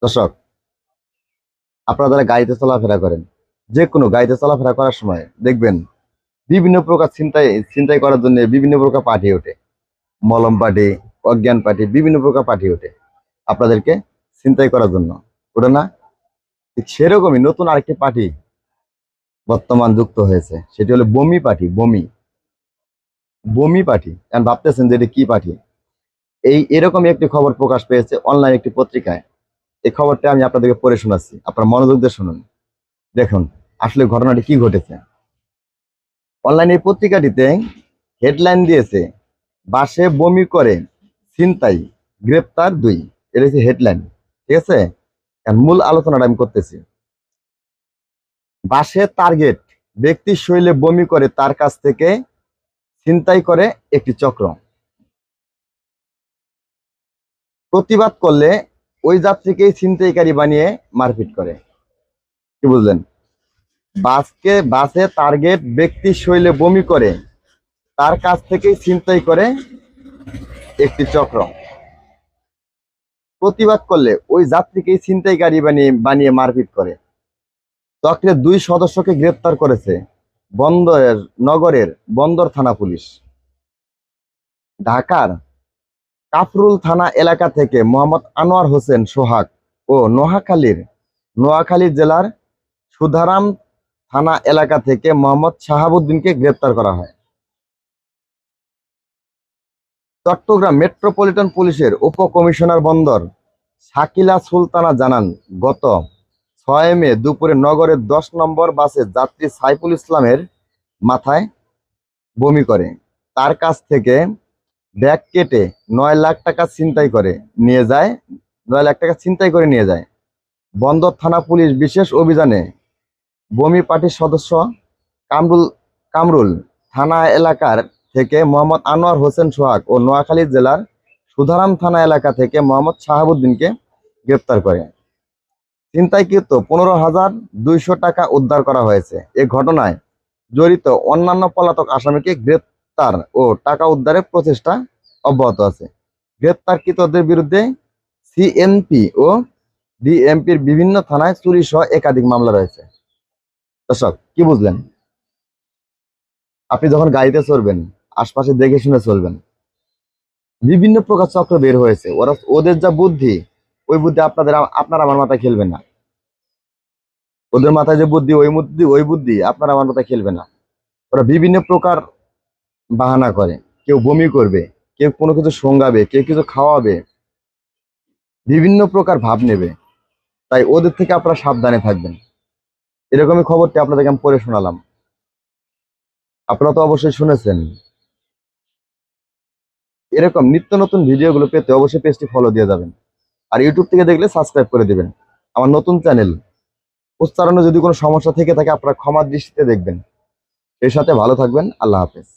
দর্শক, আপনারা যারা গাড়িতে চলাফেরা করেন, যে কোনো গাড়িতে চলাফেরা করার সময় দেখবেন বিভিন্ন প্রকার ছিনতাই করার জন্য বিভিন্ন প্রকার পার্টি ওঠে। মলম পার্টি, অজ্ঞান পার্টি, বিভিন্ন প্রকার পার্টি ওঠে আপনাদেরকে ছিনতাই করার জন্য, ওটা না? ঠিক সেরকমই নতুন আরেকটি পার্টি বর্তমান যুক্ত হয়েছে, সেটি হলো বমি পার্টি। বমি বমি পার্টি। এখন ভাবতেছেন যে এটা কি পার্টি? এরকমই একটি খবর প্রকাশ পেয়েছে অনলাইন একটি পত্রিকায়। এই খবরটা আমি আপনাদেরকে পড়ে শোনাচ্ছি, আপনার মনোযোগ দিয়ে শুনুন। দেখুন আসলে ঘটনাটি কি ঘটেছে। অনলাইন এই পত্রিকাটিতে হেডলাইন দিয়েছে, বাসে বমি করে ছিনতাই, গ্রেপ্তার 2। এটা হচ্ছে হেডলাইন, ঠিক আছে? এখন মূল আলোচনাটা আমি করতেছি। বাসে টার্গেট, ব্যক্তির শরীরে বমি করে তার কাছ থেকে ছিনতাই করে একটি চক্র। প্রতিবাদ করলে ওই যাত্রীকেই ছিনতাইকারী বানিয়ে মারপিট করে। কি বুঝলেন? বাসে টার্গেট, ব্যক্তির শরীরে বমি করে তার কাছ থেকেই ছিনতাই করে একটি চক্র। প্রতিবাদ করলে ওই যাত্রীকেই ছিনতাইকারী বানিয়ে মারপিট করে। চক্রের 2 সদস্যকে গ্রেপ্তার করেছে নগরের বন্দর থানা পুলিশ। ঢাকার কাফরুল থানা এলাকা থেকে মোহাম্মদ আনোয়ার হোসেন সোহাগ ও নোয়াখালী জেলার সুধারাম থানা এলাকা থেকে মোহাম্মদ শাহাবুদ্দিনকে গ্রেপ্তার করা হয়। চট্টগ্রাম মেট্রোপলিটন পুলিশের উপকমিশনার বন্দর শাকিলা সুলতানা জানান, গত 6 মে দুপুরে নগরের 10 নম্বর বাসে যাত্রী সাইফুল ইসলামের মাথায় বমি করে তার কাছ থেকে ব্যাগ কেটে 9 লাখ টাকা ছিনতাই করে নিয়ে যায়। বন্দর থানা পুলিশ বিশেষ অভিযানে বমি পার্টির সদস্য কামরুল থানা এলাকার থেকে মোহাম্মদ আনোয়ার হোসেন সোহাগ ও নোয়াখালী জেলার সুধারাম থানা এলাকা থেকে মোহাম্মদ শাহাবুদ্দিনকে গ্রেপ্তার করে। ছিনতাইকৃত 15,200 টাকা উদ্ধার করা হয়েছে। এ ঘটনায় জড়িত অন্যান্য পলাতক আসামিকে গ্রেপ্তার ও টাকা উদ্ধারের প্রচেষ্টা অব্যাহত আছে। গ্রেপ্তারকৃতদের বিরুদ্ধে সিএনপি ও ডিএমপির বিভিন্ন থানায় চুরি সহ একাধিক মামলা রয়েছে। দর্শক, কি বুঝলেন? আপনি যখন গাড়িতে চড়বেন আশপাশে দেখে শুনে চলবেন। বিভিন্ন প্রকার চক্র বের হয়েছে, ওদের যা বুদ্ধি, ওই বুদ্ধি আপনার আমার মাথায় খেলবে না। ওদের মাথায় যে বুদ্ধি, ওই বুদ্ধি আপনার আমার মাথায় খেলবে না। ওরা বিভিন্ন প্রকার বাহানা করে। কেউ বমি করবে, কেউ কোনো কিছু সঙ্গাবে, কেউ কিছু খাওয়াবে, বিভিন্ন প্রকার ভাব নেবে। তাই ওদের থেকে আপনারা সাবধানে থাকবেন। এরকমই খবরটি আপনাদেরকে আমি পড়ে শোনালাম। আপনারা তো অবশ্যই শুনেছেন। এরকম নিত্য নতুন ভিডিওগুলো পেতে অবশ্যই পেজটি ফলো দিয়ে যাবেন। আর ইউটিউব থেকে দেখলে সাবস্ক্রাইব করে দিবেন। আমার নতুন চ্যানেল, উচ্চারণে যদি কোনো সমস্যা থেকে থাকে আপনারা ক্ষমার দৃষ্টিতে দেখবেন। এর সাথে ভালো থাকবেন। আল্লাহ হাফেজ।